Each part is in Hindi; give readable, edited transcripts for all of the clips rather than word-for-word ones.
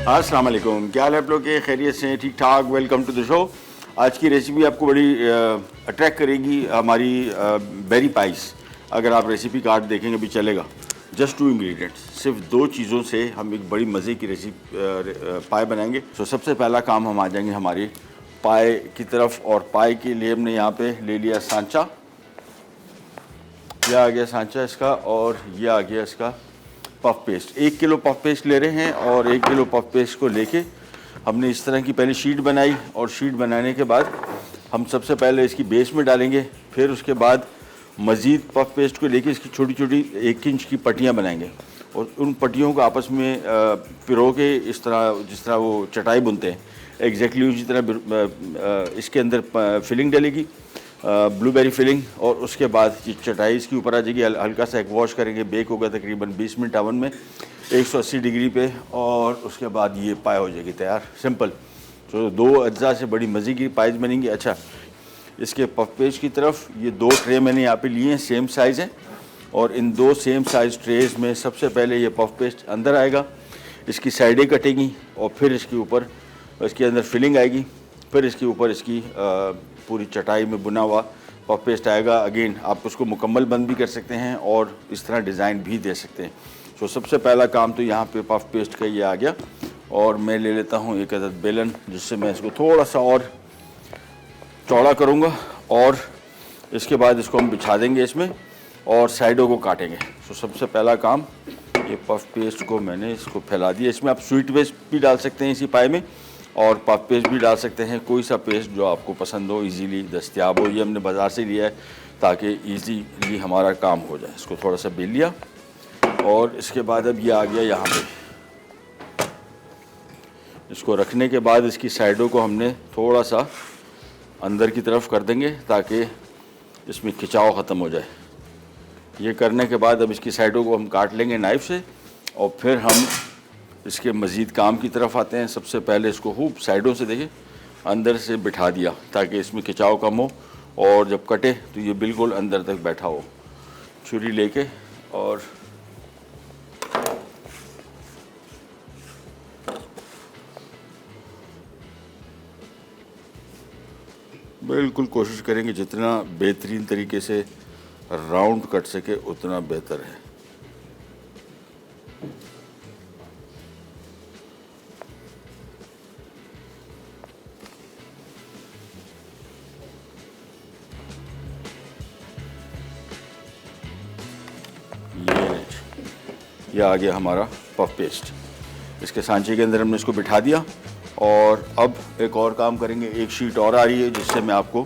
अस्सलाम वालेकुम, क्या हाल है आप लोग के? खैरियत से ठीक ठाक। Welcome to the show. आज की रेसिपी आपको बड़ी अट्रैक्ट करेगी, हमारी बेरी पाइस। अगर आप रेसिपी कार्ड देखेंगे भी चलेगा। जस्ट 2 इंग्रेडिएंट्स, सिर्फ 2 चीज़ों से हम एक बड़ी मज़े की रेसिपी पाए बनाएंगे। तो सबसे पहला काम हम आ जाएंगे हमारी पाए की तरफ, और पाए के लिए हमने यहाँ पे ले लिया सांचा। यह आ गया सांचा इसका, और यह आ गया इसका puff paste. 1 kilo puff paste ले रहे हैं, और 1 किलो पफ पेस्ट को लेके हमने इस तरह की पहले शीट बनाई, और शीट बनाने के बाद हम सबसे पहले इसकी बेस में डालेंगे। फिर उसके बाद मज़ीद पफ पेस्ट को लेके इसकी छोटी छोटी 1 इंच की पट्टियाँ बनाएंगे, और उन पट्टियों को आपस में पिरो के इस तरह, जिस तरह वो चटाई बुनते हैं, एग्जैक्टली उसी तरह इसके अंदर फिलिंग डलेगी, ब्लूबेरी फिलिंग। और उसके बाद ये चटाई इसके ऊपर आ जाएगी। हल्का सा एक वॉश करेंगे, बेक होगा तकरीबन 20 मिनट ओवन में 180 डिग्री पे, और उसके बाद ये पाए हो जाएगी तैयार। सिंपल। तो 2 अज्जा से बड़ी मज़े की पाइज बनेंगी। अच्छा, इसके पफ पेस्ट की तरफ ये 2 ट्रे मैंने यहाँ पे लिए हैं, सेम साइज़ हैं, और इन 2 सेम साइज़ ट्रेज़ में सबसे पहले ये पफ पेस्ट अंदर आएगा, इसकी साइडें कटेंगी, और फिर इसके ऊपर इसके अंदर फिलिंग आएगी, फिर इसके ऊपर इसकी पूरी चटाई में बुना हुआ पफ पेस्ट आएगा। अगेन आप उसको मुकम्मल बंद भी कर सकते हैं और इस तरह डिज़ाइन भी दे सकते हैं। तो सबसे पहला काम तो यहाँ पे पफ पेस्ट का ये आ गया, और मैं ले लेता हूँ एक अदद बेलन, जिससे मैं इसको थोड़ा सा और चौड़ा करूँगा, और इसके बाद इसको हम बिछा देंगे इसमें, और साइडों को काटेंगे। तो सबसे पहला काम, ये पफ पेस्ट को मैंने इसको फैला दिया। इसमें आप स्वीट पेस्ट भी डाल सकते हैं इसी पाए में, और पफ पेस्ट भी डाल सकते हैं, कोई सा पेस्ट जो आपको पसंद हो, इजीली दस्तयाब हो। ये हमने बाज़ार से लिया है ताकि इजीली हमारा काम हो जाए। इसको थोड़ा सा बेल लिया, और इसके बाद अब ये आ गया यहाँ पे। इसको रखने के बाद इसकी साइडों को हमने थोड़ा सा अंदर की तरफ कर देंगे ताकि इसमें खिंचाव ख़त्म हो जाए। ये करने के बाद अब इसकी साइडों को हम काट लेंगे नाइफ़ से, और फिर हम इसके मज़ीद काम की तरफ आते हैं। सबसे पहले इसको खूब साइडों से देखिए अंदर से बिठा दिया ताकि इसमें खिंचाव कम हो, और जब कटे तो ये बिल्कुल अंदर तक बैठा हो। छुरी लेके और बिल्कुल कोशिश करेंगे जितना बेहतरीन तरीके से राउंड कट सके उतना बेहतर है। ये आ गया हमारा पफ पेस्ट। इसके सांचे के अंदर हमने इसको बिठा दिया, और अब एक और काम करेंगे। एक शीट और आ रही है जिससे मैं आपको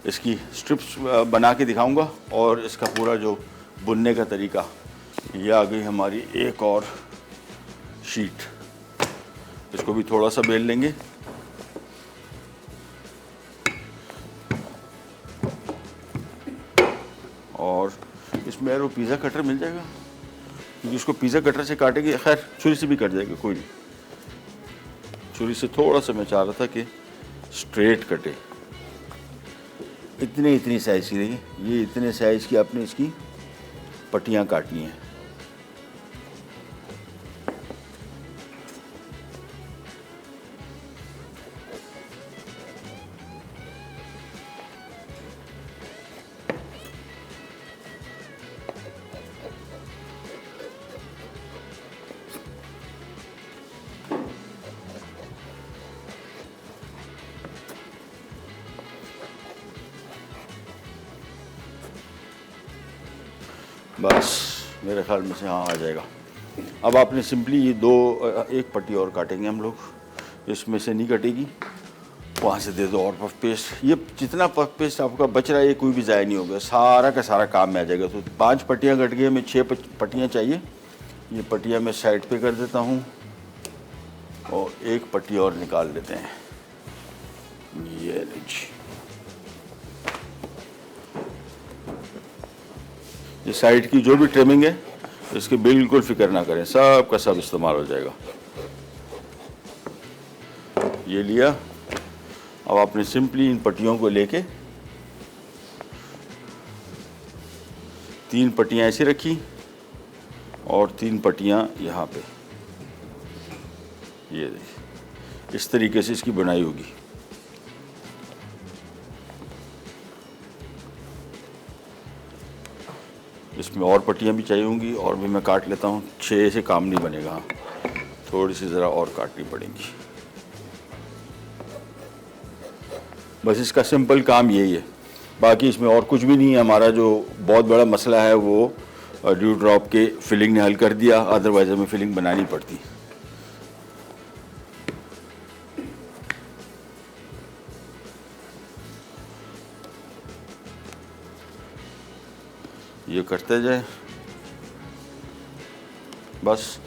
इसकी स्ट्रिप्स बना के दिखाऊंगा, और इसका पूरा जो बुनने का तरीका। ये आ गई हमारी एक और शीट। इसको भी थोड़ा सा बेल लेंगे, और इसमें यार वो पिज़्ज़ा कटर मिल जाएगा, क्योंकि इसको पिज़्ज़ा कटर से काटेंगे। खैर छुरी से भी कट जाएगा, कोई नहीं। छुरी से थोड़ा सा मैं चाह रहा था कि स्ट्रेट कटे। इतनी साइज़ की देखिए, ये इतने साइज़ की आपने इसकी पट्टियाँ काटनी हैं। बस मेरे ख्याल में से हाँ आ जाएगा। अब आपने सिंपली ये 1 पट्टी और काटेंगे हम लोग, इसमें से नहीं कटेगी, वहाँ से दे दो और पफ पेस्ट। ये जितना पफ पेस्ट आपका बच रहा है ये कोई भी ज़ाया नहीं होगा, सारा का सारा काम में आ जाएगा। तो 5 पट्टियाँ कट गई, हमें 6 पट्टियाँ चाहिए। ये पट्टियाँ मैं साइड पे कर देता हूँ, और 1 पट्टी और निकाल लेते हैं। ये लीजिए, ये साइड की जो भी ट्रिमिंग है इसकी बिल्कुल फिक्र ना करें, सब का सब इस्तेमाल हो जाएगा। ये लिया। अब आपने सिंपली इन पट्टियों को लेके 3 पट्टियाँ ऐसे रखी, और 3 पट्टियाँ यहाँ पे। ये देखिए इस तरीके से इसकी बनाई होगी। इसमें और पट्टियाँ भी चाहिए होंगी और भी मैं काट लेता हूँ। 6 से काम नहीं बनेगा, हाँ थोड़ी सी ज़रा और काटनी पड़ेंगी। बस इसका सिंपल काम यही है, बाकी इसमें और कुछ भी नहीं है। हमारा जो बहुत बड़ा मसला है वो ड्यू ड्रॉप के फिलिंग ने हल कर दिया, अदरवाइज हमें फिलिंग बनानी पड़ती। ये करते जाए, बस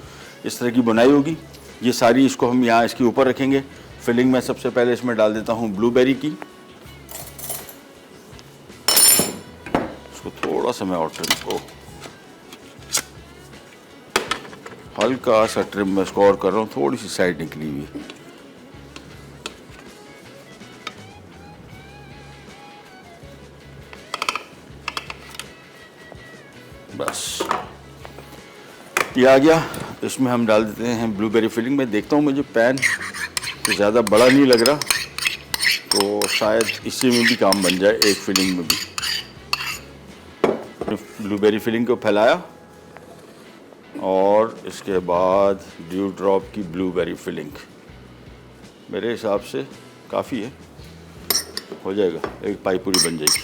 इस तरह की बुनाई होगी। ये सारी इसको हम यहाँ इसके ऊपर रखेंगे। फिलिंग में सबसे पहले इसमें डाल देता हूँ ब्लूबेरी की। इसको थोड़ा सा मैं और ट्रिम को हल्का सा ट्रिम में इसको और कर रहा हूँ, थोड़ी सी साइड निकली हुई। बस ये आ गया। इसमें हम डाल देते हैं ब्लूबेरी फिलिंग में। देखता हूँ मुझे पैन तो ज़्यादा बड़ा नहीं लग रहा, तो शायद इसी में भी काम बन जाए, एक फिलिंग में भी। ब्लूबेरी फिलिंग को फैलाया और इसके बाद ड्यू ड्रॉप की ब्लूबेरी फिलिंग मेरे हिसाब से काफ़ी है, हो जाएगा, एक पाई पूरी बन जाएगी।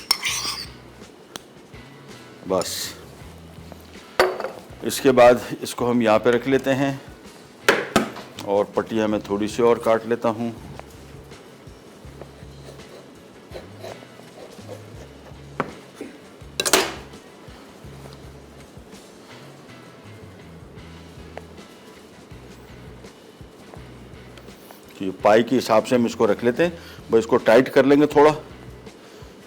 बस इसके बाद इसको हम यहाँ पे रख लेते हैं और पट्टियाँ मैं थोड़ी सी और काट लेता हूँ। कि पाई के हिसाब से हम इसको रख लेते हैं। बस इसको टाइट कर लेंगे थोड़ा,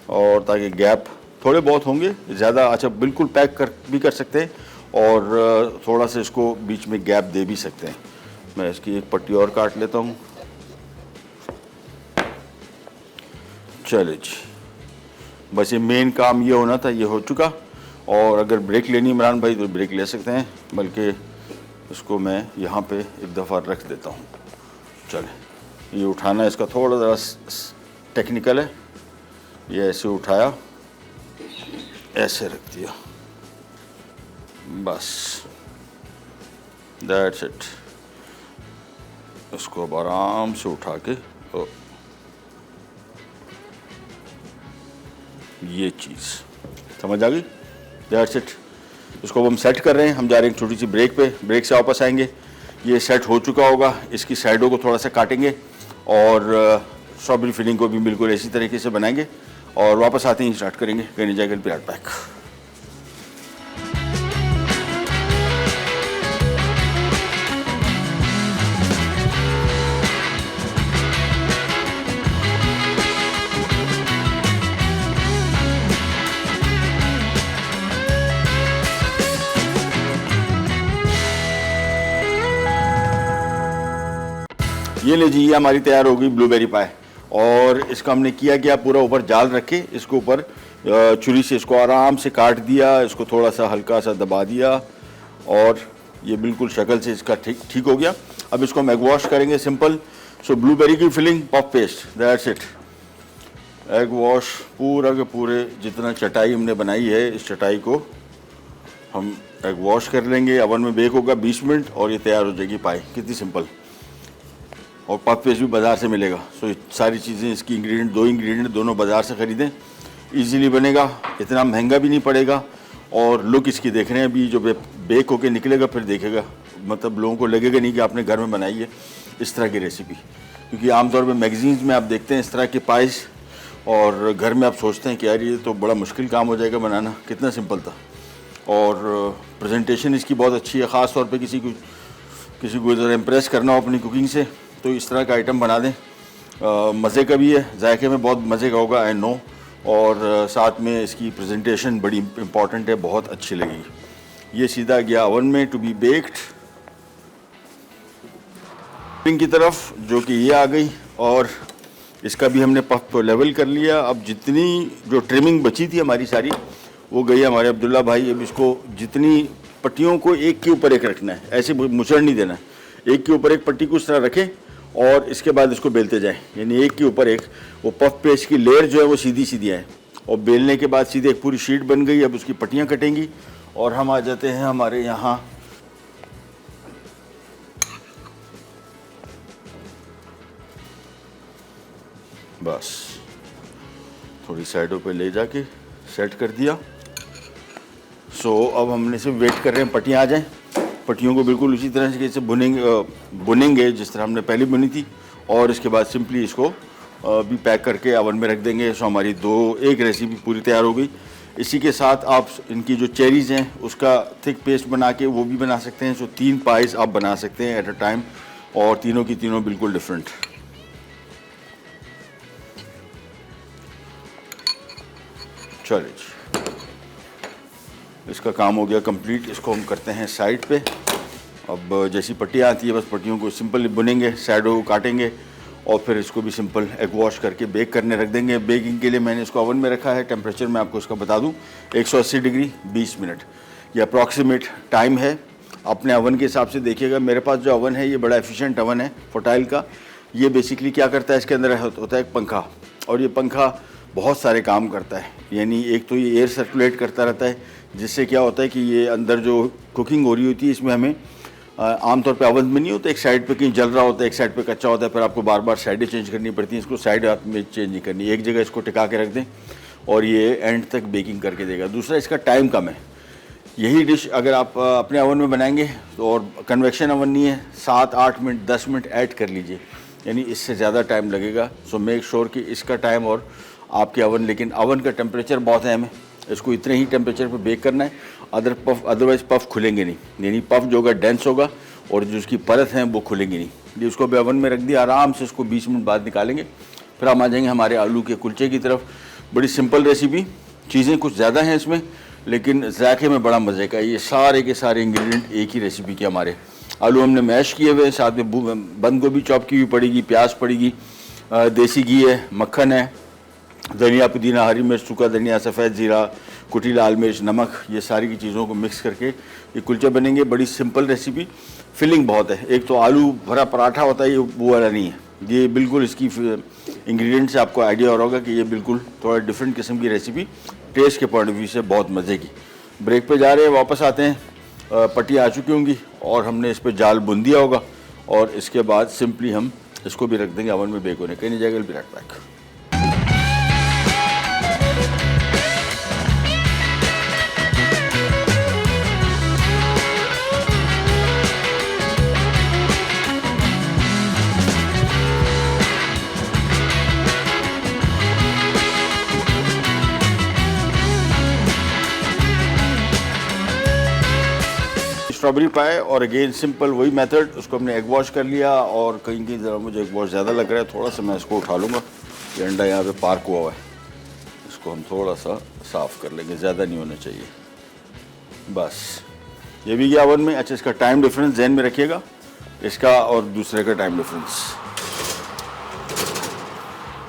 और ताकि गैप थोड़े बहुत होंगे, ज़्यादा अच्छा बिल्कुल पैक कर भी कर सकते हैं और थोड़ा सा इसको बीच में गैप दे भी सकते हैं। मैं इसकी एक पट्टी और काट लेता हूँ। चले जी, बस ये मेन काम ये होना था, ये हो चुका। और अगर ब्रेक लेनी इमरान भाई तो ब्रेक ले सकते हैं, बल्कि इसको मैं यहाँ पे एक दफ़ा रख देता हूँ। चले, ये उठाना इसका थोड़ा ज़रा टेक्निकल है। ये ऐसे उठाया, ऐसे रख दिया, बस दैट्स इट। इसको अब आराम से उठा के ये चीज़ समझ आ गई, दैट्स इट। इसको अब हम सेट कर रहे हैं। हम जा रहे हैं छोटी सी ब्रेक पे, ब्रेक से वापस आएंगे। ये सेट हो चुका होगा, इसकी साइडों को थोड़ा सा काटेंगे और स्ट्रॉबेरी फिलिंग को भी बिल्कुल इसी तरीके से बनाएंगे और वापस आते ही स्टार्ट करेंगे। कहीं जाएगा प्यार पैक। ये ले जी, ये हमारी तैयार हो गई ब्लूबेरी पाए। और इसका हमने किया क्या, पूरा ऊपर जाल रख के इसको ऊपर छुरी से इसको आराम से काट दिया, इसको थोड़ा सा हल्का सा दबा दिया और ये बिल्कुल शक्ल से इसका ठीक हो गया। अब इसको हम एग वॉश करेंगे सिंपल। सो ब्लूबेरी की filling, puff paste, that's it. Egg wash पूरा के पूरे जितना चटाई हमने बनाई है, इस चटाई को हम एग वॉश कर लेंगे। ओवन में बेक होगा 20 मिनट और ये तैयार हो जाएगी पाई। कितनी सिंपल। और पफ पेस्ट भी बाज़ार से मिलेगा। सो सारी चीज़ें इसकी इंग्रेडिएंट, 2 इंग्रेडिएंट दोनों बाज़ार से ख़रीदें, इजीली बनेगा, इतना महंगा भी नहीं पड़ेगा। और लुक इसकी देख रहे हैं अभी, जो बेक होके निकलेगा फिर देखेगा, मतलब लोगों को लगेगा नहीं कि आपने घर में बनाई है इस तरह की रेसिपी। क्योंकि आमतौर पर मैगजीन्स में आप देखते हैं इस तरह के पाइस और घर में आप सोचते हैं कि यार ये तो बड़ा मुश्किल काम हो जाएगा बनाना, कितना सिंपल था। और प्रेजेंटेशन इसकी बहुत अच्छी है, ख़ास तौर पे किसी को ज़रा इम्प्रेस करना हो अपनी कुकिंग से तो इस तरह का आइटम बना दें। मज़े का भी है, जायके में बहुत मज़े का होगा, आई नो। और साथ में इसकी प्रेजेंटेशन बड़ी इम्पॉर्टेंट है, बहुत अच्छी लगेगी। ये सीधा गया ओवन में टू बी बेक्ड की तरफ, जो कि ये आ गई। और इसका भी हमने पफ को लेवल कर लिया। अब जितनी जो ट्रिमिंग बची थी हमारी सारी, वो गई हमारे अब्दुल्ला भाई। अब इसको जितनी पट्टियों को एक के ऊपर एक रखना है, ऐसे मुचड़ नहीं देना है, एक के ऊपर एक पट्टी को इस तरह रखें और इसके बाद इसको बेलते जाएं, यानी एक के ऊपर एक वो पफ पेस्ट की लेयर जो है वो सीधी सीधी आए और बेलने के बाद सीधे एक पूरी शीट बन गई। अब उसकी पट्टियाँ कटेंगी और हम आ जाते हैं हमारे यहाँ बस थोड़ी साइडों पे ले जाके सेट कर दिया। अब हमने सिर्फ वेट कर रहे हैं पट्टियाँ आ जाएं। पट्टियों को बिल्कुल उसी तरह से कैसे बुनेंगे जिस तरह हमने पहले बुनी थी और इसके बाद सिंपली इसको भी पैक करके ओवन में रख देंगे। हमारी एक रेसिपी पूरी तैयार हो गई। इसी के साथ आप इनकी जो चेरीज़ हैं उसका थिक पेस्ट बना के वो भी बना सकते हैं। 3 पाइस आप बना सकते हैं एट अ टाइम और तीनों की तीनों बिल्कुल डिफरेंट। चलिए जी, इसका काम हो गया कंप्लीट। इसको हम करते हैं साइड पे। अब जैसी पट्टियाँ आती है बस पट्टियों को सिंपल बुनेंगे, साइडों को काटेंगे और फिर इसको भी सिंपल एग वॉश करके बेक करने रख देंगे। बेकिंग के लिए मैंने इसको ओवन में रखा है। टेम्परेचर मैं आपको इसका बता दूं 180 डिग्री 20 मिनट ये अप्रॉक्सीमेट टाइम है। अपने ओवन के हिसाब से देखिएगा। मेरे पास जो ओवन है ये बड़ा एफिशिएंट ओवन है फोटाइल का। ये बेसिकली क्या करता है, इसके अंदर होता है एक पंखा और ये पंखा बहुत सारे काम करता है। यानी एक तो ये एयर सर्कुलेट करता रहता है जिससे क्या होता है कि ये अंदर जो कुकिंग हो रही होती है इसमें हमें आमतौर पे ओवन में नहीं होता, एक साइड पे कहीं जल रहा होता है, एक साइड पे कच्चा होता है, फिर आपको बार बार साइडें चेंज करनी पड़ती हैं। इसको साइड आप में चेंज नहीं करनी, एक जगह इसको टिका के रख दें और ये एंड तक बेकिंग करके देगा। दूसरा इसका टाइम कम है। यही डिश अगर आप अपने ओवन में बनाएंगे तो, और कन्वेक्शन ओवन नहीं है, 7-8 मिनट 10 मिनट ऐड कर लीजिए, यानी इससे ज़्यादा टाइम लगेगा। सो मेक श्योर कि इसका टाइम और आपके ओवन, लेकिन ओवन का टेम्परेचर बहुत अहम है। इसको इतने ही टेम्परेचर पे बेक करना है, अदरवाइज पफ खुलेंगे नहीं, यानी पफ जो होगा डेंस होगा और जो उसकी परत है वो खुलेंगी नहीं। ये उसको भी ओवन में रख दिया, आराम से इसको 20 मिनट बाद निकालेंगे। फिर हम आ जाएंगे हमारे आलू के कुलचे की तरफ। बड़ी सिंपल रेसिपी, चीज़ें कुछ ज़्यादा हैं इसमें लेकिन जायके में बड़ा मज़े का। ये सारे के सारे इंग्रेडिएंट एक ही रेसिपी के हमारे। आलू हमने मैश किए हुए, साथ में बंद गोभी चॉप की हुई पड़ेगी, प्याज पड़ेगी, देसी घी है, मक्खन है, धनिया पुदीना, हरी मिर्च, सूखा धनिया, सफ़ेद ज़ीरा, कुटी लाल मिर्च, नमक, ये सारी की चीज़ों को मिक्स करके ये कुलचे बनेंगे। बड़ी सिंपल रेसिपी, फिलिंग बहुत है। एक तो आलू भरा पराठा होता है, ये वो वाला नहीं है। ये बिल्कुल इसकी इंग्रेडिएंट से आपको आइडिया हो रहा होगा कि ये बिल्कुल थोड़ा डिफरेंट किस्म की रेसिपी, टेस्ट के पॉइंट ऑफ व्यू से बहुत मज़े की। ब्रेक पे जा रहे हैं, वापस आते हैं। पट्टियाँ आ चुकी होंगी और हमने इस पर जाल बुन दिया होगा और इसके बाद सिंपली हम इसको भी रख देंगे ओवन में बेक होने। कहीं नहीं जाएगा, बी राइट बैक। स्ट्रॉबेरी पाए और अगेन सिंपल वही मेथड, उसको हमने एग वॉश कर लिया और कहीं कहीं ज़रा मुझे एग वॉश ज़्यादा लग रहा है, थोड़ा सा मैं इसको उठा लूँगा। ये अंडा यहाँ पे पार्क हुआ हुआ है, इसको हम थोड़ा सा साफ़ कर लेंगे, ज़्यादा नहीं होना चाहिए। बस ये भी गया ओवन में। अच्छा, इसका टाइम डिफरेंस ध्यान में रखिएगा, इसका और दूसरे का टाइम डिफरेंस।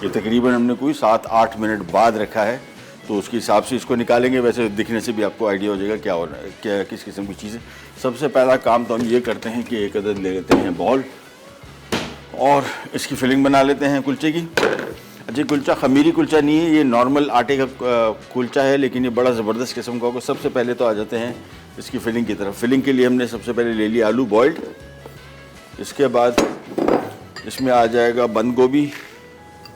ये तकरीबन हमने कोई 7-8 मिनट बाद रखा है, तो उसके हिसाब से इसको निकालेंगे। वैसे दिखने से भी आपको आइडिया हो जाएगा क्या हो रहा है, क्या किस किस्म की चीज़ें। सबसे पहला काम तो हम ये करते हैं कि एक अदद ले लेते हैं बॉल और इसकी फिलिंग बना लेते हैं कुलचे की। अच्छा, कुलचा खमीरी कुलचा नहीं है, ये नॉर्मल आटे का कुलचा है, लेकिन ये बड़ा ज़बरदस्त किस्म का होगा। सबसे पहले तो आ जाते हैं इसकी फिलिंग की तरफ। फिलिंग के लिए हमने सबसे पहले ले लिया आलू बॉइल्ड, इसके बाद इसमें आ जाएगा बंद गोभी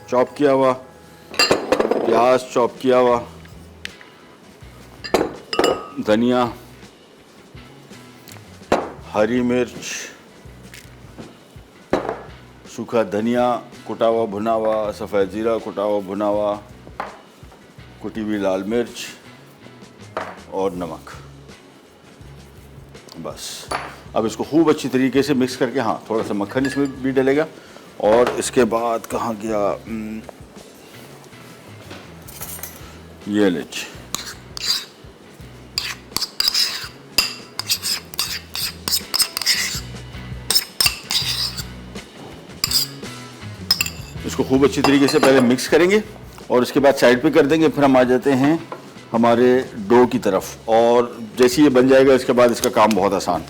चॉप किया हुआ, प्याज चॉप किया हुआ, धनिया, हरी मिर्च, सूखा धनिया कुटा हुआ भुना हुआ, सफ़ेद ज़ीरा कुटा हुआ भुना हुआ, कुटी हुई लाल मिर्च और नमक। बस अब इसको खूब अच्छी तरीके से मिक्स करके, हाँ थोड़ा सा मक्खन इसमें भी डलेगा। और इसके बाद कहाँ गया, ये लीजिए, इसको खूब अच्छी तरीके से पहले मिक्स करेंगे और उसके बाद साइड पे कर देंगे। फिर हम आ जाते हैं हमारे डो की तरफ और जैसे ये बन जाएगा इसके बाद इसका काम बहुत आसान।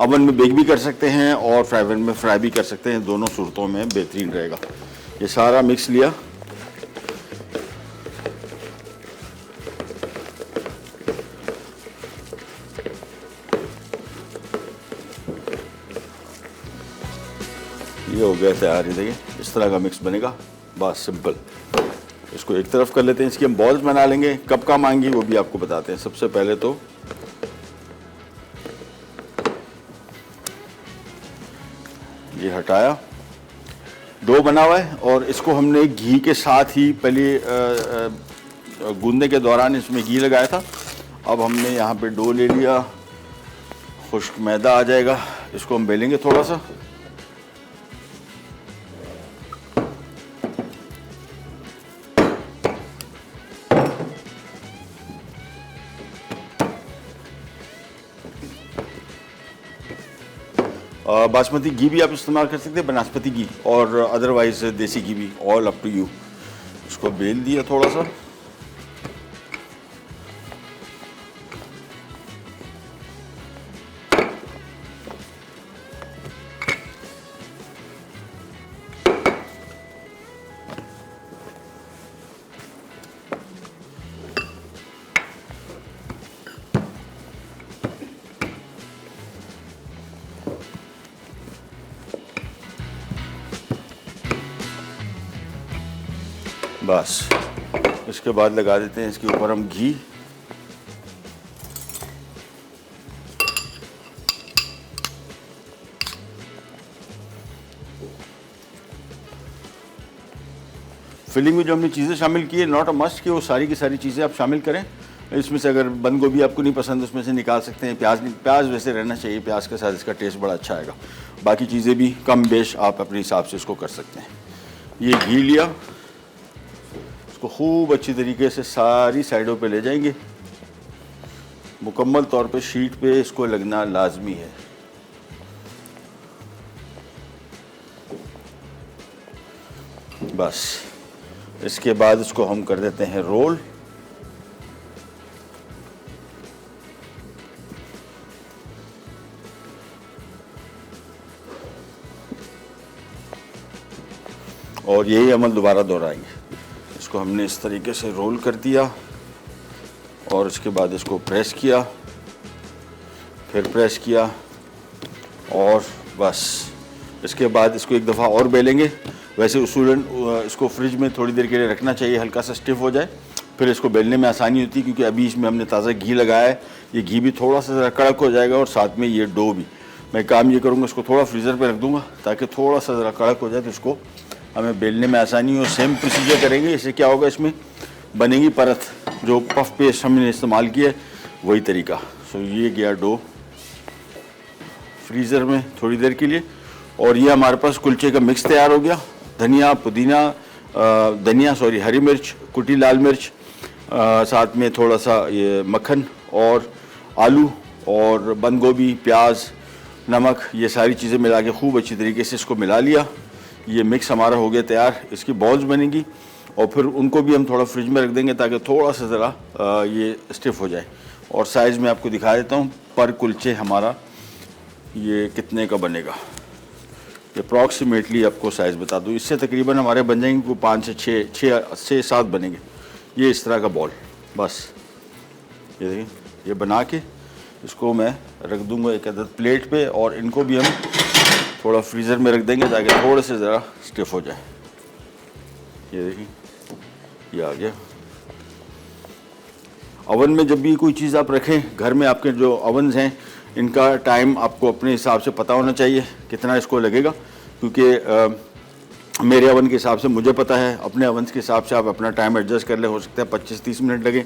ओवन में बेक भी कर सकते हैं और फ्राई पैन में फ्राई भी कर सकते हैं, दोनों सूरतों में बेहतरीन रहेगा। ये सारा मिक्स लिया, ये हो गया तैयार। ये देखिए इस तरह का मिक्स बनेगा, बस सिंपल। इसको एक तरफ कर लेते हैं, इसकी हम बॉल्स बना लेंगे। कब काम आएंगी वो भी आपको बताते हैं। सबसे पहले तो ये हटाया, डो बना हुआ है और इसको हमने घी के साथ ही पहले गूंदने के दौरान इसमें घी लगाया था। अब हमने यहाँ पे डो ले लिया, खुश्क मैदा आ जाएगा, इसको हम बेलेंगे थोड़ा सा। बासमती घी भी आप इस्तेमाल कर सकते हैं, बनस्पति घी, और अदरवाइज देसी घी भी, ऑल अप टू यू। इसको बेल दिया थोड़ा सा, बस। इसके बाद लगा देते हैं इसके ऊपर हम घी। फिलिंग में जो हमने चीज़ें शामिल की है, नॉट अ मस्ट कि वो सारी की सारी चीज़ें आप शामिल करें। इसमें से अगर बंद गोभी आपको नहीं पसंद उसमें से निकाल सकते हैं। प्याज वैसे रहना चाहिए, प्याज के साथ इसका टेस्ट बड़ा अच्छा आएगा। बाकी चीज़ें भी कम बेश आप अपने हिसाब से इसको कर सकते हैं। ये घी लिया, इसको खूब अच्छी तरीके से सारी साइडों पे ले जाएंगे। मुकम्मल तौर पे शीट पे इसको लगना लाजमी है। बस इसके बाद इसको हम कर देते हैं रोल। और यही अमल दोबारा दोहराएंगे। इसको हमने इस तरीके से रोल कर दिया और उसके बाद इसको प्रेस किया, फिर प्रेस किया, और बस इसके बाद इसको एक दफ़ा और बेलेंगे। वैसे उसूलन इसको फ्रिज में थोड़ी देर के लिए रखना चाहिए, हल्का सा स्टिफ हो जाए, फिर इसको बेलने में आसानी होती है। क्योंकि अभी इसमें हमने ताज़ा घी लगाया है, ये घी भी थोड़ा सा ज़रा कड़क हो जाएगा और साथ में ये डो भी। मैं काम ये करूँगा, इसको थोड़ा फ्रीज़र पे रख दूँगा ताकि थोड़ा सा ज़रा कड़क हो जाए, तो इसको हमें बेलने में आसानी हो। सेम प्रोसीजर करेंगे। इससे क्या होगा, इसमें बनेगी परत। जो पफ पेस्ट हमने इस्तेमाल किया है वही तरीका। सो ये गया डो फ्रीज़र में थोड़ी देर के लिए, और ये हमारे पास कुलचे का मिक्स तैयार हो गया। धनिया, पुदीना, हरी मिर्च, कुटी लाल मिर्च, साथ में थोड़ा सा ये मक्खन और आलू और बंद गोभी, प्याज, नमक, ये सारी चीज़ें मिला के खूब अच्छी तरीके से इसको मिला लिया। ये मिक्स हमारा हो गया तैयार। इसकी बॉल्स बनेंगी और फिर उनको भी हम थोड़ा फ्रिज में रख देंगे ताकि थोड़ा सा ज़रा ये स्टिफ हो जाए। और साइज़ में आपको दिखा देता हूँ पर कुलचे हमारा ये कितने का बनेगा। अप्रॉक्सीमेटली आपको साइज़ बता दूँ, इससे तकरीबन हमारे बन जाएंगे को 5 से 6 7 बनेंगे। ये इस तरह का बॉल। बस ये देखिए, ये बना के इसको मैं रख दूँगा एक अदद प्लेट पे, और इनको भी हम थोड़ा फ्रीज़र में रख देंगे ताकि थोड़े से ज़रा स्टिफ हो जाए। ये देखिए, ये आ गया। ओवन में जब भी कोई चीज़ आप रखें, घर में आपके जो ओवन्स हैं इनका टाइम आपको अपने हिसाब से पता होना चाहिए कितना इसको लगेगा। क्योंकि मेरे ओवन के हिसाब से मुझे पता है, अपने ओवन के हिसाब से आप अपना टाइम एडजस्ट कर ले। हो सकता है 25-30 मिनट लगे।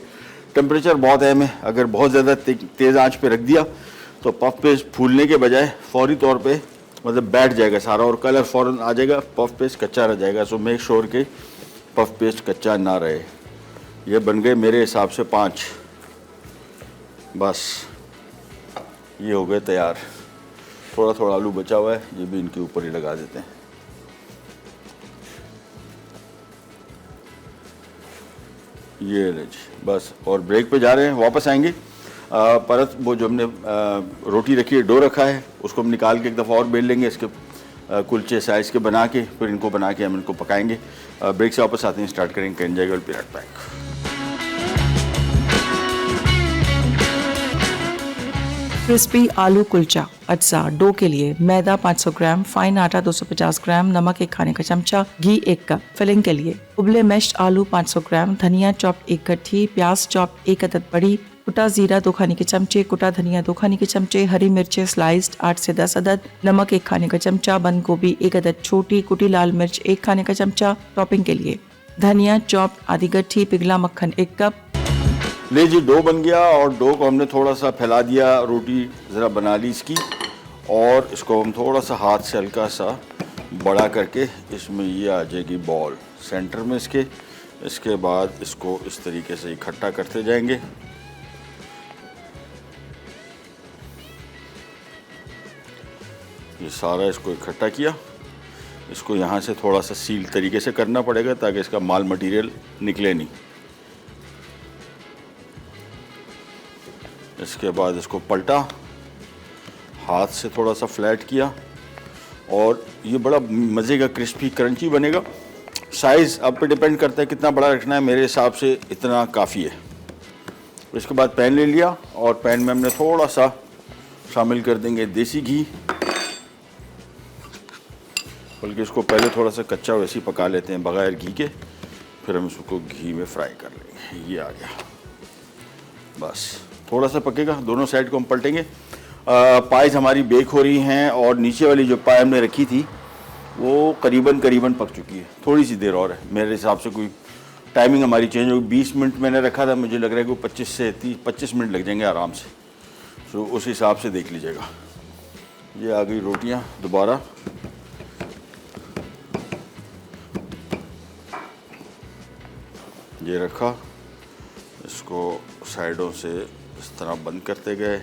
टेम्परेचर बहुत अहम है। अगर बहुत ज़्यादा तेज़ आंच पे रख दिया तो पफ पेस्ट फूलने के बजाय फौरी तौर पे मतलब बैठ जाएगा सारा, और कलर फ़ौरन आ जाएगा, पफ पेस्ट कच्चा रह जाएगा। सो मेक श्योर के पफ पेस्ट कच्चा ना रहे। ये बन गए मेरे हिसाब से 5। बस ये हो गए तैयार। थोड़ा थोड़ा आलू बचा हुआ है, ये भी इनके ऊपर ही लगा देते हैं। ये ले जी, बस। और ब्रेक पे जा रहे हैं, वापस आएंगे परत वो जो हमने रोटी रखी है, डो रखा है, उसको हम निकाल के एक दफ़ा और बेल लेंगे इसके कुलचे साइज़ के बना के, फिर इनको बना के हम इनको पकाएंगे। ब्रेक से वापस आते हैं, स्टार्ट करेंगे। कैन जाएगा पीरियड पैक। क्रिस्पी आलू कुलचा। अज्जा डो के लिए मैदा 500 ग्राम, फाइन आटा 250 ग्राम, नमक 1 खाने का चमचा, घी 1 कप। फिलिंग के लिए उबले मैश्ड आलू 500 ग्राम, धनिया चॉप 1 गट्ठी, प्याज चॉप 1 अदद बड़ी, कुटा जीरा 2 खाने के चमचे, कुटा धनिया 2 खाने के चमचे, हरी मिर्चें स्लाइस्ड 8 से 10 अदद, नमक 1 खाने का चमचा, बंद गोभी 1 अदद छोटी, कुटी लाल मिर्च 1 खाने का चमचा। टॉपिंग के लिए धनिया चॉप आधी गट्ठी, पिघला मक्खन 1 कप। ले जी, डो बन गया और डो को हमने थोड़ा सा फैला दिया, रोटी ज़रा बना ली इसकी, और इसको हम थोड़ा सा हाथ से हल्का सा बड़ा करके इसमें ये आ जाएगी बॉल सेंटर में इसके। इसके बाद इसको इस तरीके से इकट्ठा करते जाएंगे। ये सारा इसको इकट्ठा किया। इसको यहाँ से थोड़ा सा सील तरीके से करना पड़ेगा ताकि इसका माल मटेरियल निकले नहीं। इसके बाद इसको पलटा, हाथ से थोड़ा सा फ्लैट किया, और ये बड़ा मज़े का क्रिस्पी क्रंची बनेगा। साइज़ आप पे डिपेंड करता है कितना बड़ा रखना है, मेरे हिसाब से इतना काफ़ी है। इसके बाद पैन ले लिया और पैन में हमने थोड़ा सा शामिल कर देंगे देसी घी, बल्कि इसको पहले थोड़ा सा कच्चा वैसे ही पका लेते हैं बगैर घी के, फिर हम इसको घी में फ्राई कर लेंगे। ये आ गया, बस थोड़ा सा पकेगा, दोनों साइड को हम पलटेंगे। पाइस हमारी बेक हो रही हैं और नीचे वाली जो पाई हमने रखी थी वो करीबन पक चुकी है। थोड़ी सी देर और है, मेरे हिसाब से कोई टाइमिंग हमारी चेंज होगी। 20 मिनट मैंने रखा था, मुझे लग रहा है कि 25 मिनट लग जाएंगे आराम से। तो उस हिसाब से देख लीजिएगा। ये आ गई रोटियां दोबारा। ये रखा, इसको साइडों से इस तरह बंद करते गए।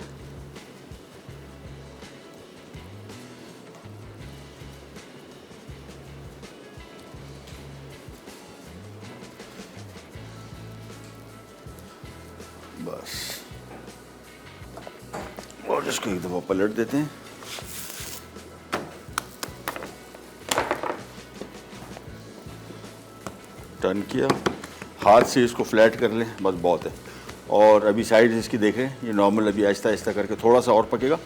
बस, और इसको एक दफ़ा पलट देते हैं। टर्न किया, हाथ से इसको फ्लैट कर लें, बस बहुत है। और अभी साइड इसकी देख रहे हैं, ये नॉर्मल अभी आहिस्ता आहिस्ता करके थोड़ा सा और पकेगा,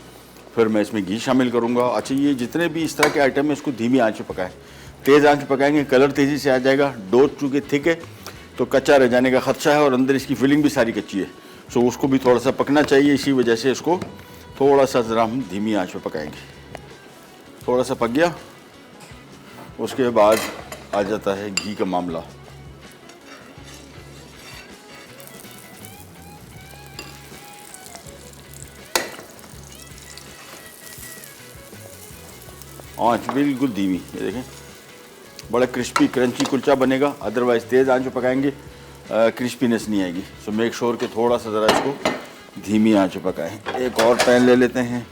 फिर मैं इसमें घी शामिल करूँगा। अच्छा, ये जितने भी इस तरह के आइटम है इसको धीमी आंच पे पकाएं। तेज़ आंच पे पकाएंगे कलर तेज़ी से आ जाएगा। डो चूँकि थिक है तो कच्चा रह जाने का खदशा है, और अंदर इसकी फिलिंग भी सारी कच्ची है, सो उसको भी थोड़ा सा पकना चाहिए। इसी वजह से इसको थोड़ा सा ज़रा हम धीमी आंच पे पकाएंगे। थोड़ा सा पक गया, उसके बाद आ जाता है घी का मामला। आँच बिल्कुल धीमी, ये देखें, बड़ा क्रिस्पी क्रंची कुलचा बनेगा। अदरवाइज़ तेज़ आंच पे पकाएंगे क्रिस्पीनेस नहीं आएगी। सो मेक श्योर कि थोड़ा सा ज़रा इसको धीमी आंच पे पकाएं। एक और पैन ले लेते हैं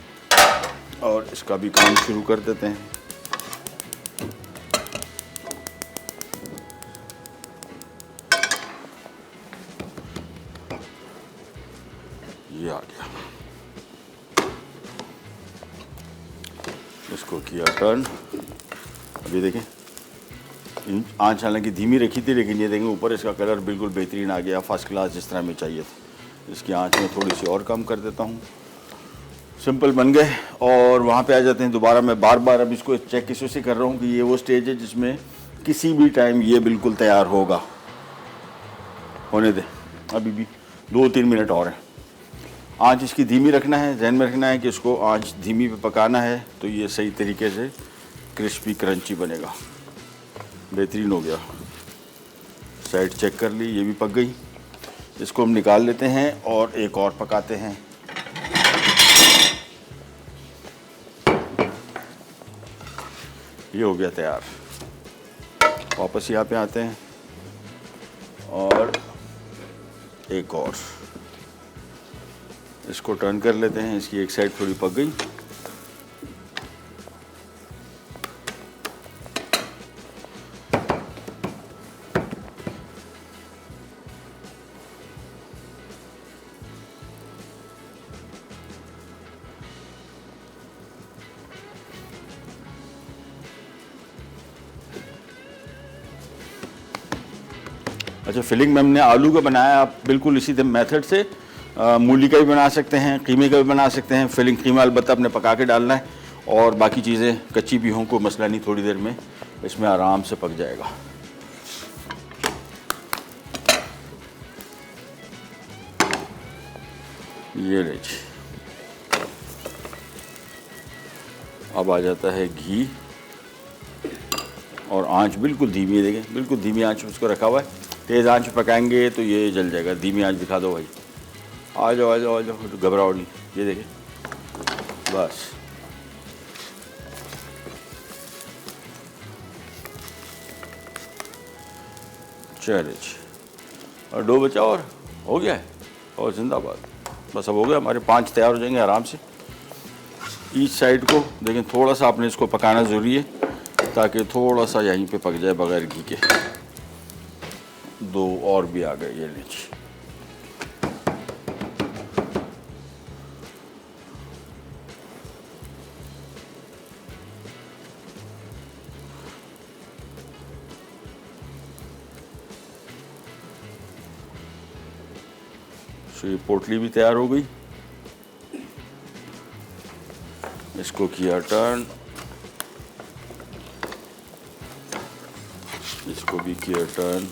और इसका भी काम शुरू कर देते हैं। ये आ गया, इसको किया टर्न। अभी देखें, आंच हालांकि धीमी रखी थी, लेकिन ये देखें ऊपर इसका कलर बिल्कुल बेहतरीन आ गया, फर्स्ट क्लास जिस तरह में चाहिए था। इसकी आंच में थोड़ी सी और कम कर देता हूँ। सिंपल बन गए, और वहाँ पे आ जाते हैं दोबारा। मैं बार बार अब इसको चेक इस वजह से कर रहा हूँ कि ये वो स्टेज है जिसमें किसी भी टाइम ये बिल्कुल तैयार होगा। होने दें, अभी भी 2-3 मिनट और हैं। आंच इसकी धीमी रखना है, ध्यान में रखना है कि इसको आंच धीमी पे पकाना है, तो ये सही तरीके से क्रिस्पी क्रंची बनेगा। बेहतरीन हो गया, साइड चेक कर ली, ये भी पक गई। इसको हम निकाल लेते हैं और एक और पकाते हैं। ये हो गया तैयार। वापस यहाँ पे आते हैं और एक और इसको टर्न कर लेते हैं। इसकी एक साइड थोड़ी पक गई, अच्छा, फिलिंग में हमने आलू का बनाया, आप बिल्कुल इसी मेथड से मूली का भी बना सकते हैं, कीमे का भी बना सकते हैं। फिलिंग कीमा अलबत्ता आपने पका के डालना है और बाकी चीज़ें कच्ची भी हों, कोई मसला नहीं, थोड़ी देर में इसमें आराम से पक जाएगा। ये लीजिए, अब आ जाता है घी और आंच बिल्कुल धीमी है, देखें बिल्कुल धीमी आंच पर उसको रखा हुआ है। तेज़ आंच पर पकाएंगे तो ये जल जाएगा। धीमी आंच दिखा दो भाई, आ जाओ आ जाओ आ जाओ, घबराओ नहीं। ये देखें, बस चलिए जी, और डो बचा और हो गया है, और जिंदाबाद। बस अब हो गया, हमारे 5 तैयार हो जाएंगे आराम से। ईच साइड को देखें, थोड़ा सा आपने इसको पकाना ज़रूरी है ताकि थोड़ा सा यहीं पे पक जाए बगैर घी के। 2 और भी आ गए, ये लीजिए। तो ये पोटली भी तैयार हो गई, इसको किया टर्न, इसको भी किया टर्न।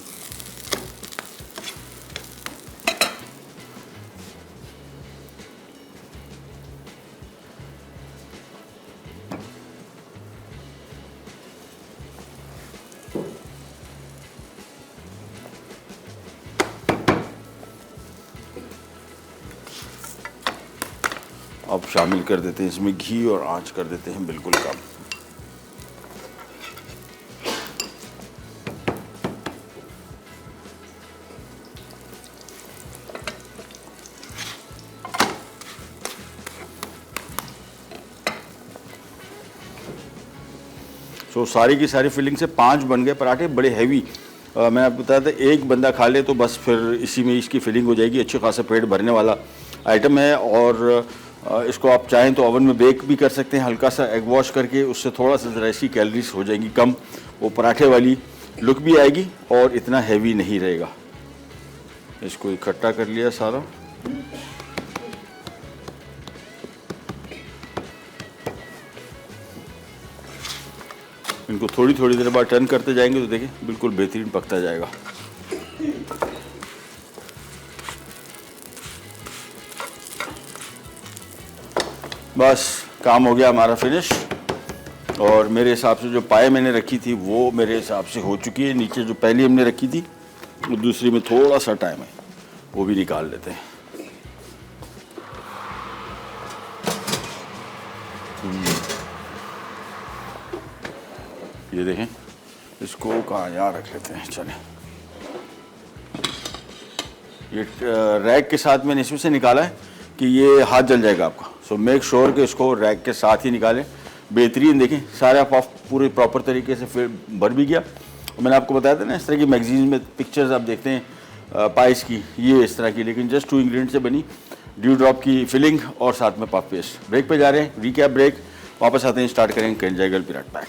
अब शामिल कर देते हैं इसमें घी और आंच कर देते हैं बिल्कुल कम। सो सारी की सारी फिलिंग से 5 बन गए पराठे, बड़े हैवी। मैं आपको बताया था, एक बंदा खा ले तो बस फिर इसी में इसकी फिलिंग हो जाएगी। अच्छे खासा पेट भरने वाला आइटम है। और इसको आप चाहें तो ओवन में बेक भी कर सकते हैं, हल्का सा एग वॉश करके, उससे थोड़ा सा ज़रा सी कैलोरीज हो जाएंगी कम, वो पराठे वाली लुक भी आएगी और इतना हैवी नहीं रहेगा। इसको इकट्ठा कर लिया सारा। इनको थोड़ी थोड़ी देर बाद टर्न करते जाएंगे तो देखिए बिल्कुल बेहतरीन पकता जाएगा। बस काम हो गया हमारा फिनिश। और मेरे हिसाब से जो पाए मैंने रखी थी वो मेरे हिसाब से हो चुकी है। नीचे जो पहली हमने रखी थी वो दूसरी में थोड़ा सा टाइम है, वो भी निकाल लेते हैं। ये देखें, इसको कहाँ यहाँ रख लेते हैं। चलें, ये रैक के साथ मैंने इसमें से निकाला है कि ये हाथ जल जाएगा आपका। सो मेक श्योर कि इसको रैक के साथ ही निकालें। बेहतरीन देखें, सारा पफ पूरे प्रॉपर तरीके से फिर भर भी गया। और मैंने आपको बताया था ना, इस तरह की मैगजीन में पिक्चर्स आप देखते हैं पाइस की, ये इस तरह की, लेकिन जस्ट 2 इंग्रेडिएंट से बनी। ड्यू ड्रॉप की फिलिंग और साथ में पफ पेस्ट। ब्रेक पे जा रहे हैं, रिकैप ब्रेक, वापस आते हैं, स्टार्ट करेंगे करेंगे गर्ल पिराट पैक।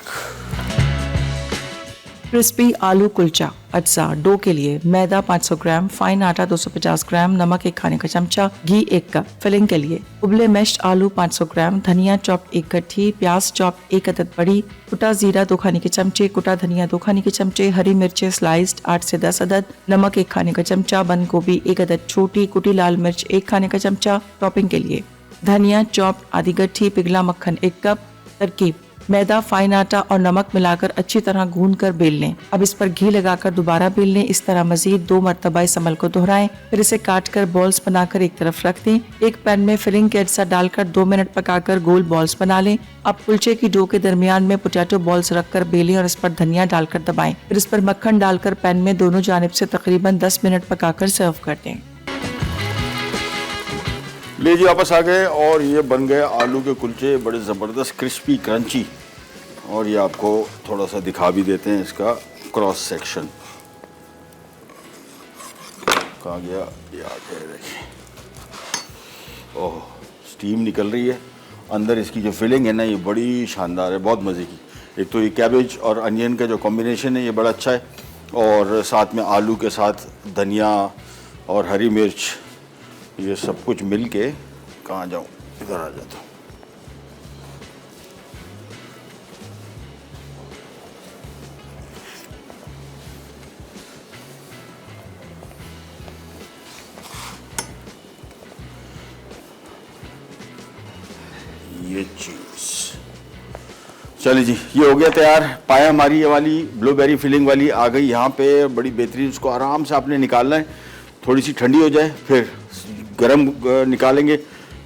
क्रिस्पी आलू कुलचा अज्जा डो के लिए मैदा 500 ग्राम, फाइन आटा 250 ग्राम, नमक 1 खाने का चमचा, घी 1 कप। फिलिंग के लिए उबले मैश्ड आलू 500 ग्राम, धनिया चॉप 1 कट्ठी, प्याज चॉप 1 अदद बड़ी, कुटा जीरा 2 खाने के चमचे, कुटा धनिया 2 खाने के चमचे, हरी मिर्चें स्लाइस्ड 8 से 10 अदद, नमक 1 खाने का चमचा, बंद गोभी 1 अदद छोटी, कुटी लाल मिर्च 1 खाने का चमचा। टॉपिंग के लिए धनिया चॉप आधी गट्ठी, पिघला मक्खन 1 कप। तरकीब, मैदा, फाइन आटा और नमक मिलाकर अच्छी तरह गूंद कर बेल लें। अब इस पर घी लगाकर दोबारा बेल लें। इस तरह मजीद 2 मरतबा इस अमल को दोहराएं। फिर इसे काट कर बॉल्स बनाकर एक तरफ रख दें। एक पैन में फिलिंग के अज्जा डालकर 2 मिनट पकाकर गोल बॉल्स बना लें। अब कुलचे की डो के दरमियान में पोटैटो बॉल्स रखकर बेलें और इस पर धनिया डालकर दबाएं। फिर इस पर मक्खन डालकर पैन में दोनों जानिब से तकरीबन 10 मिनट पकाकर सर्व कर दें। ले जी, वापस आ गए और ये बन गए आलू के कुलचे, बड़े ज़बरदस्त क्रिस्पी क्रंची। और ये आपको थोड़ा सा दिखा भी देते हैं इसका क्रॉस सेक्शन। कहाँ गया, ये आ गया, देखिए। ओह, स्टीम निकल रही है। अंदर इसकी जो फिलिंग है ना, ये बड़ी शानदार है, बहुत मज़े की। एक तो ये कैबेज और अनियन का जो कॉम्बिनेशन है ये बड़ा अच्छा है। और साथ में आलू के साथ धनिया और हरी मिर्च, ये सब कुछ मिल के, कहाँ जाऊँ, इधर आ जाता हूँ। ये चीज़ चलिए जी, ये हो गया तैयार। पाया हमारी ये वाली ब्लूबेरी फिलिंग वाली आ गई यहाँ पे, बड़ी बेहतरीन। उसको आराम से आपने निकालना है, थोड़ी सी ठंडी हो जाए फिर गरम निकालेंगे।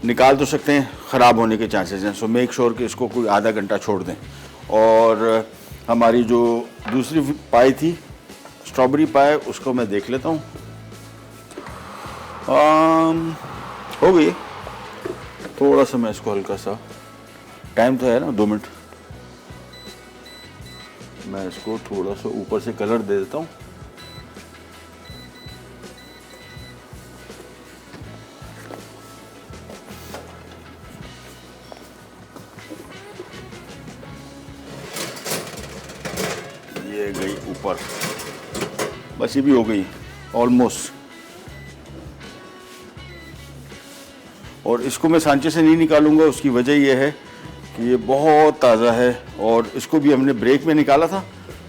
निकाल तो सकते हैं, ख़राब होने के चांसेस हैं, सो मेक श्योर कि इसको कोई आधा घंटा छोड़ दें। और हमारी जो दूसरी पाई थी, स्ट्रॉबेरी पाई, उसको मैं देख लेता हूँ। हो गई, थोड़ा सा मैं इसको हल्का सा, टाइम तो है ना 2 मिनट, मैं इसको थोड़ा सा ऊपर से कलर दे देता हूँ। ये गई ऊपर, बस ये भी हो गई ऑलमोस्ट। और इसको मैं सांचे से नहीं निकालूंगा, उसकी वजह यह है कि ये बहुत ताज़ा है और इसको भी हमने ब्रेक में निकाला था।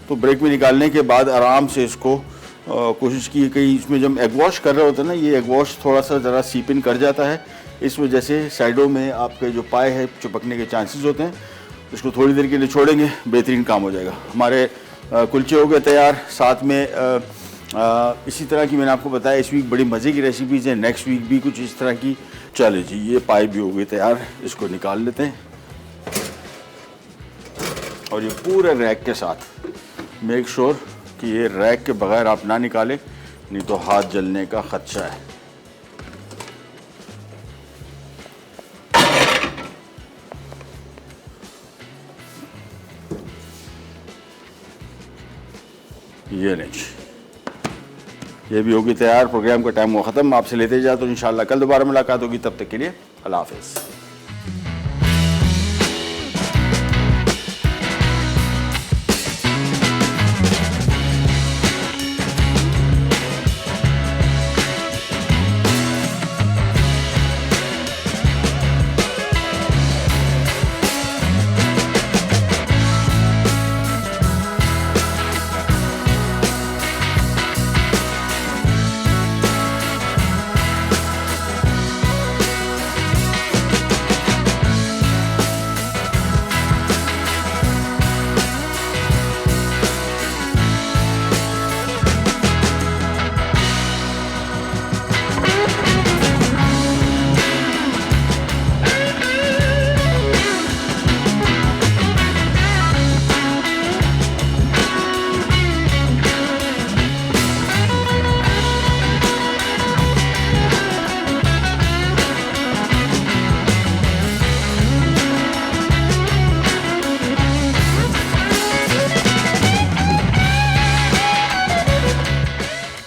तो ब्रेक में निकालने के बाद आराम से इसको कोशिश की कि इसमें जब एग वॉश कर रहे होते हैं ना, ये एग वॉश थोड़ा सा ज़रा सीप इन कर जाता है, इस वजह से साइडों में आपके जो पाए है चिपकने के चांसेस होते हैं। इसको थोड़ी देर के लिए छोड़ेंगे, बेहतरीन काम हो जाएगा। हमारे कुलचे हो गए तैयार। साथ में इसी तरह की मैंने आपको बताया इस वीक बड़ी मज़े की रेसिपीज़ हैं, नेक्स्ट वीक भी कुछ इस तरह की। चलिए जी, ये पाई भी हो गई तैयार, इसको निकाल लेते हैं। और ये पूरे रैक के साथ मेक श्योर कि ये रैक के बगैर आप ना निकालें, नहीं तो हाथ जलने का खदशा है। ये नहीं, ये भी होगी तैयार। प्रोग्राम का टाइम हुआ ख़त्म, आपसे लेते जाओ तो इंशाल्लाह कल दोबारा मुलाकात होगी। तब तक के लिए अल्लाह हाफ़िज़।